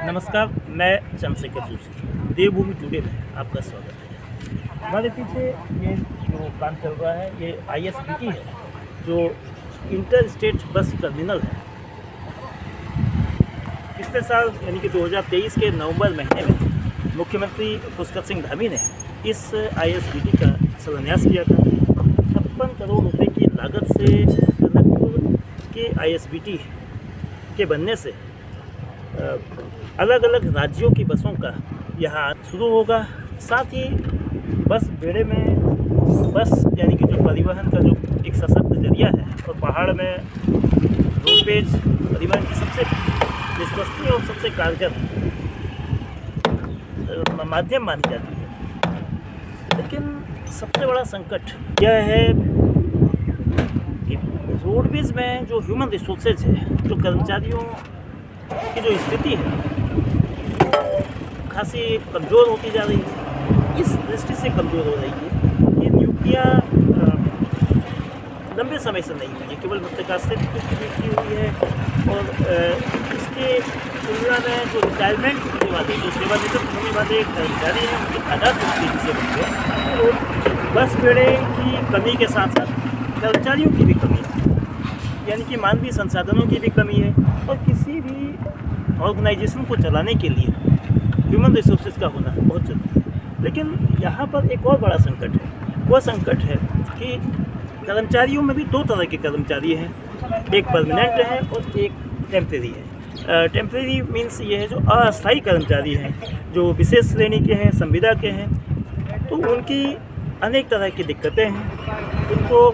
नमस्कार, मैं चंद्रशेखर जोशी। देवभूमि टुडे में आपका स्वागत है। हमारे पीछे ये जो काम चल रहा है ये ISBT है, जो इंटर स्टेट बस टर्मिनल है। पिछले साल यानी कि 2023 के नवंबर महीने में मुख्यमंत्री पुष्कर सिंह धामी ने इस ISBT का शिलान्यास किया था। 56 करोड़ रुपए की लागत से टनकपुर के ISBT के बनने से अलग अलग राज्यों की बसों का यहाँ शुरू होगा। साथ ही बस बेड़े में बस यानी कि जो परिवहन का जो एक सशक्त जरिया है और पहाड़ में रोडवेज परिवहन की सबसे विश्वसनीय और सबसे कारगर माध्यम मानी जाती है। लेकिन सबसे बड़ा संकट यह है कि रोडवेज में जो ह्यूमन रिसोर्सेज है, जो कर्मचारियों की जो स्थिति है खासी कमज़ोर होती जा रही है। इस दृष्टि से कमज़ोर हो रही है। ये नियुक्तियाँ लंबे समय से नहीं हुई है, केवल मध्यकालीन नियुक्ति हुई है। और इसके तुलना में जो रिटायरमेंट होने वाले, जो सेवानिवृत्त होने वाले कर्मचारी हैं, उनकी तादाद बहुत तेज़ी से बढ़ी है। और बस बेड़े की कमी के साथ साथ कर्मचारियों की भी कमी है, यानी कि मानवीय संसाधनों की भी कमी है। और किसी भी ऑर्गेनाइजेशन को चलाने के लिए ह्यूमन रिसोर्सेज का होना बहुत जरूरी है। लेकिन यहाँ पर एक और बड़ा संकट है। वह संकट है कि कर्मचारियों में भी दो तरह के कर्मचारी हैं, एक परमानेंट है और एक टेम्परेरी है। टेम्परेरी मीन्स ये है जो अस्थायी कर्मचारी हैं, जो विशेष श्रेणी के हैं, संविदा के हैं। तो उनकी अनेक तरह की दिक्कतें हैं। उनको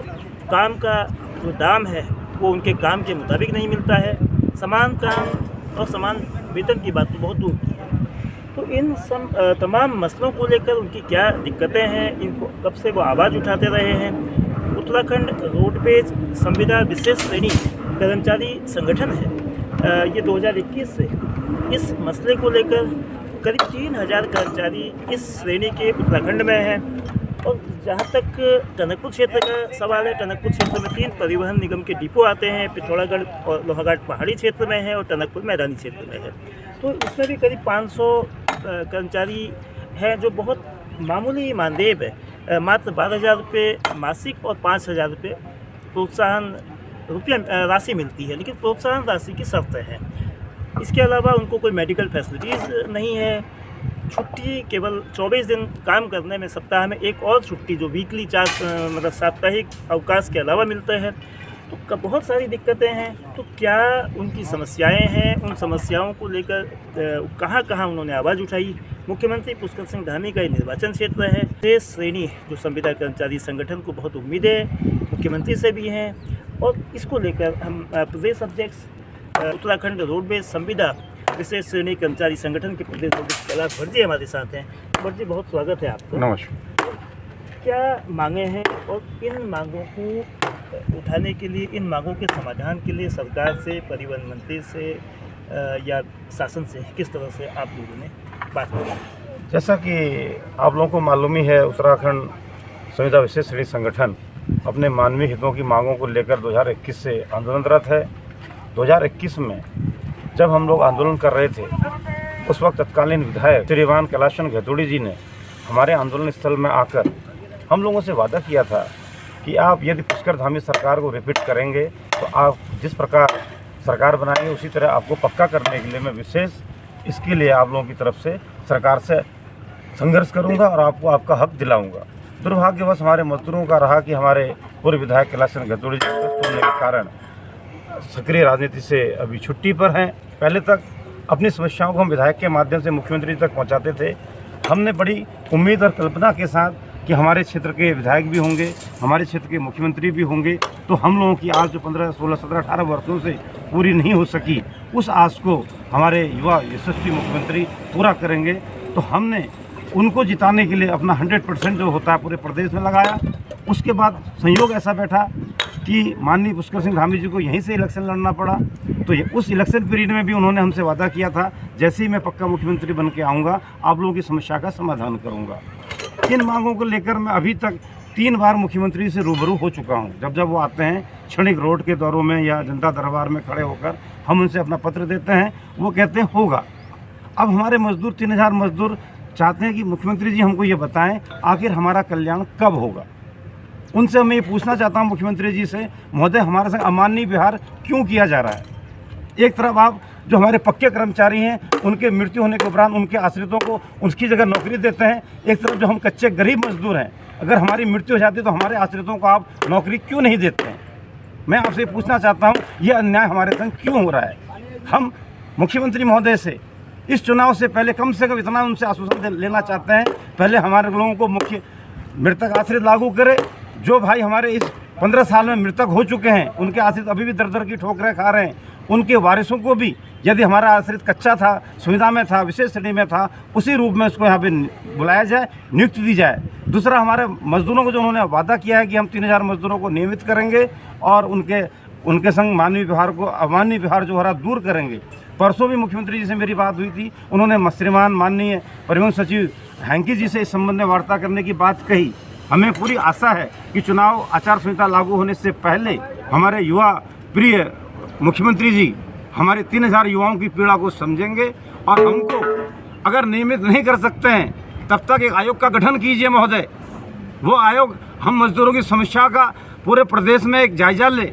काम का जो दाम है वो उनके काम के मुताबिक नहीं मिलता है। समान काम और समान वेतन की बात तो बहुत दूर की है। तो इन तमाम मसलों को लेकर उनकी क्या दिक्कतें हैं, इनको कब से वो आवाज़ उठाते रहे हैं। उत्तराखंड रोडवेज संविदा विशेष श्रेणी कर्मचारी संगठन है, ये 2021 से इस मसले को लेकर करीब 3000 कर्मचारी इस श्रेणी के उत्तराखंड में हैं। और जहाँ तक टनकपुर क्षेत्र का सवाल है, टनकपुर क्षेत्र में 3 परिवहन निगम के डिपो आते हैं। पिथौरागढ़ और लोहाघाट पहाड़ी क्षेत्र में है और टनकपुर मैदानी क्षेत्र में है। तो इसमें भी करीब 500 कर्मचारी हैं, जो बहुत मामूली मानदेय है। मात्र 12,000 रुपये मासिक और 5,000 रुपये प्रोत्साहन राशि मिलती है, लेकिन प्रोत्साहन राशि की शर्तें हैं। इसके अलावा उनको कोई मेडिकल फैसिलिटीज़ नहीं है। छुट्टी केवल 24 दिन काम करने में सप्ताह में एक और छुट्टी जो वीकली 4 मतलब साप्ताहिक अवकाश के अलावा मिलते हैं। तो बहुत सारी दिक्कतें हैं। तो क्या उनकी समस्याएं हैं, उन समस्याओं को लेकर कहाँ कहाँ उन्होंने आवाज़ उठाई। मुख्यमंत्री पुष्कर सिंह धामी का ये निर्वाचन क्षेत्र है। शेष श्रेणी जो संविदा कर्मचारी संगठन को बहुत उम्मीदें मुख्यमंत्री से भी हैं। और इसको लेकर हम प्रदेश अध्यक्ष उत्तराखंड रोडवेज संविदा विशेष श्रेणी कर्मचारी संगठन के प्रदेश अध्यक्ष कैलाश भट्ट जी हमारे साथ हैं। भट्ट जी, बहुत स्वागत है आपका। नमस्कार। क्या मांगे हैं और इन मांगों को उठाने के लिए, इन मांगों के समाधान के लिए सरकार से, परिवहन मंत्री से या शासन से किस तरह से आप लोगों ने बात की? जैसा कि आप लोगों को मालूम ही है, उत्तराखंड संविदा विशेष श्रेणी संगठन अपने मानवीय हितों की मांगों को लेकर 2021 से आंदोलनरत है। 2021 में जब हम लोग आंदोलन कर रहे थे, उस वक्त तत्कालीन विधायक श्रीमान कैलाश घेतोड़ी जी ने हमारे आंदोलन स्थल में आकर हम लोगों से वादा किया था कि आप यदि पुष्कर धामी सरकार को रिपीट करेंगे तो आप जिस प्रकार सरकार बनाएंगे उसी तरह आपको पक्का करने के लिए मैं विशेष इसके लिए आप लोगों की तरफ से सरकार से संघर्ष करूंगा और आपको आपका हक दिलाऊंगा। दुर्भाग्यवश हमारे मजदूरों का रहा कि हमारे पूर्व विधायक कैलाश घेतोड़ी जी होने के कारण सक्रिय राजनीति से अभी छुट्टी पर हैं। पहले तक अपनी समस्याओं को हम विधायक के माध्यम से मुख्यमंत्री तक पहुंचाते थे। हमने बड़ी उम्मीद और कल्पना के साथ कि हमारे क्षेत्र के विधायक भी होंगे, हमारे क्षेत्र के मुख्यमंत्री भी होंगे, तो हम लोगों की आज जो 15, 16, 17, 18 वर्षों से पूरी नहीं हो सकी, उस आस को हमारे युवा यशस्वी मुख्यमंत्री पूरा करेंगे। तो हमने उनको जिताने के लिए अपना 100% जो होता है पूरे प्रदेश में लगाया। उसके बाद संयोग ऐसा बैठा कि माननीय पुष्कर सिंह धामी जी को यहीं से इलेक्शन लड़ना पड़ा। तो उस इलेक्शन पीरियड में भी उन्होंने हमसे वादा किया था, जैसे ही मैं पक्का मुख्यमंत्री बन के आऊँगा आप लोगों की समस्या का समाधान करूँगा। इन मांगों को लेकर मैं अभी तक 3 बार मुख्यमंत्री से रूबरू हो चुका हूँ। जब वो आते हैं क्षणिक रोड के दौरों में या जनता दरबार में खड़े होकर हम उनसे अपना पत्र देते हैं, वो कहते हैं होगा। अब हमारे मजदूर 3000 मजदूर चाहते हैं कि मुख्यमंत्री जी हमको ये बताएं आखिर हमारा कल्याण कब होगा। उनसे मैं ये पूछना चाहता हूँ मुख्यमंत्री जी से, महोदय हमारे संग अमानवीय व्यवहार क्यों किया जा रहा है। एक तरफ आप जो हमारे पक्के कर्मचारी हैं उनके मृत्यु होने के उपरांत उनके आश्रितों को उसकी जगह नौकरी देते हैं, एक तरफ जो हम कच्चे गरीब मजदूर हैं अगर हमारी मृत्यु हो जाती है तो हमारे आश्रितों को आप नौकरी क्यों नहीं देते हैं। मैं आपसे पूछना चाहता हूँ ये अन्याय हमारे संग क्यों हो रहा है। हम मुख्यमंत्री महोदय से इस चुनाव से पहले कम से कम इतना उनसे आश्वासन लेना चाहते हैं, पहले हमारे लोगों को मुख्य मृतक आश्रित लागू करे। जो भाई हमारे इस 15 साल में मृतक हो चुके हैं उनके आश्रित अभी भी दर दर की ठोकरें खा रहे हैं, उनके वारिसों को भी यदि हमारा आश्रित कच्चा था, सुविधा में था, विशेष श्रेणी में था, उसी रूप में उसको यहाँ पे बुलाया जाए, नियुक्ति दी जाए। दूसरा, हमारे मजदूरों को जो उन्होंने वादा किया है कि हम 3000 मजदूरों को नियमित करेंगे और उनके संग मानवीय व्यवहार को अमानवीय व्यवहार जो हो रहा दूर करेंगे। परसों भी मुख्यमंत्री जी से मेरी बात हुई थी, उन्होंने श्रीमान माननीय परिवहन सचिव हैंकी जी से इस संबंध में वार्ता करने की बात कही। हमें पूरी आशा है कि चुनाव आचार संहिता लागू होने से पहले हमारे युवा प्रिय मुख्यमंत्री जी हमारे 3000 युवाओं की पीड़ा को समझेंगे और हमको अगर नियमित नहीं कर सकते हैं तब तक एक आयोग का गठन कीजिए महोदय। वो आयोग हम मजदूरों की समस्या का पूरे प्रदेश में एक जायजा ले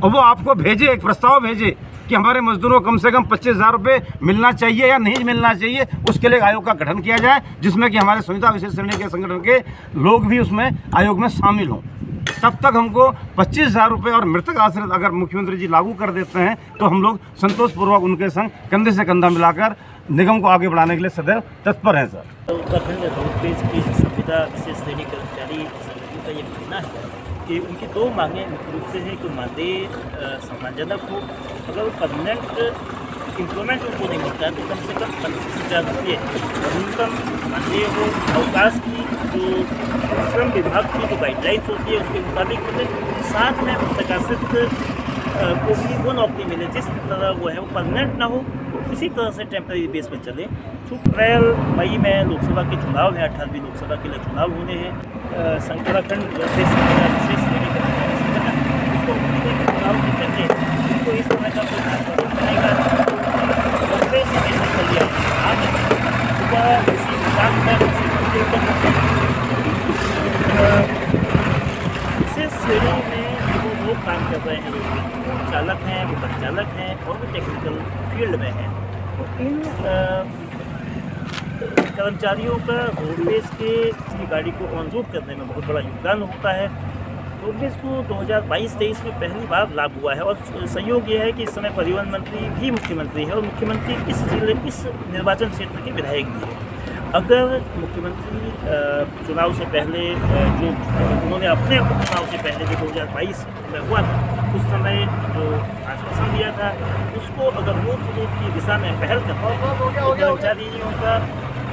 और वो आपको भेजे, एक प्रस्ताव भेजे कि हमारे मजदूरों को कम से कम 25,000 रुपये मिलना चाहिए या नहीं मिलना चाहिए। उसके लिए आयोग का गठन किया जाए जिसमें कि हमारे संविदा विशेष श्रेणी के संगठन के लोग भी उसमें आयोग में शामिल हों। तब तक हमको 25,000 रुपये और मृतक आश्रित अगर मुख्यमंत्री जी लागू कर देते हैं तो हम लोग संतोषपूर्वक उनके संग कंधे से कंधा मिलाकर निगम को आगे बढ़ाने के लिए सदैव तत्पर हैं सर। उत्तराखंड रोडवेज की संविदा विशेष श्रेणी कर्मचारी संगठन का ये कहना है कि उनकी दो मांगें मुख्य रूप से है कि मानदेय सम्मानजनक हो, अगर परमानेंट इम्प्लॉयमेंट उनको नहीं मिलता है तो कम से कम 25,000 रुपये न्यूनतम मानदेय हो, अवकाश की जो श्रम विभाग की जो गाइडलाइंस होती है उसके मुताबिक मिले, साथ में प्रकाशित को भी वो नौकरी मिले जिस तरह वो है वो परमानेंट ना हो, तो इसी तरह से टेम्परेरी बेस पर चले। चूँकि अप्रैल मई में लोकसभा के चुनाव हैं, 18वीं लोकसभा के लिए चुनाव होने हैं। उत्तराखंड विशेष श्रेणी का उसको चुनाव से पहले उनको इस तरह का बनेगा लंबे समय से चल गया आज सुबह किसी दुकान पर किसी मंदिर पर विशेष श्रेणी में वो लोग काम कर रहे हैं, वो चालक हैं, वो बस चालक हैं और वो टेक्निकल फील्ड में हैं। तो इन कर्मचारियों का रोडवेज की गाड़ी को ऑन रूट करने में बहुत बड़ा योगदान होता है। रोडवेज को 2022-23 में पहली बार लाभ हुआ है और संयोग ये है कि इस समय परिवहन मंत्री भी मुख्यमंत्री है और मुख्यमंत्री इस निर्वाचन क्षेत्र के विधायक भी है। अगर मुख्यमंत्री चुनाव से पहले जो उन्होंने अपने चुनाव से पहले जो 2022 में हुआ था उस समय जो आश्वासन दिया था उसको अगर मूर्त रूप की दिशा में पहल करते हैं तो कर्मचारियों का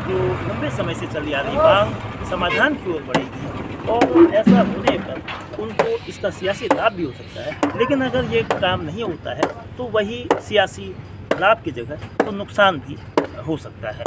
जो लंबे समय से चली आ रही मांग समाधान की ओर बढ़ेगी और ऐसा होने पर उनको इसका सियासी लाभ भी हो सकता है। लेकिन अगर ये काम नहीं होता है तो वही सियासी लाभ की जगह तो नुकसान भी हो सकता है।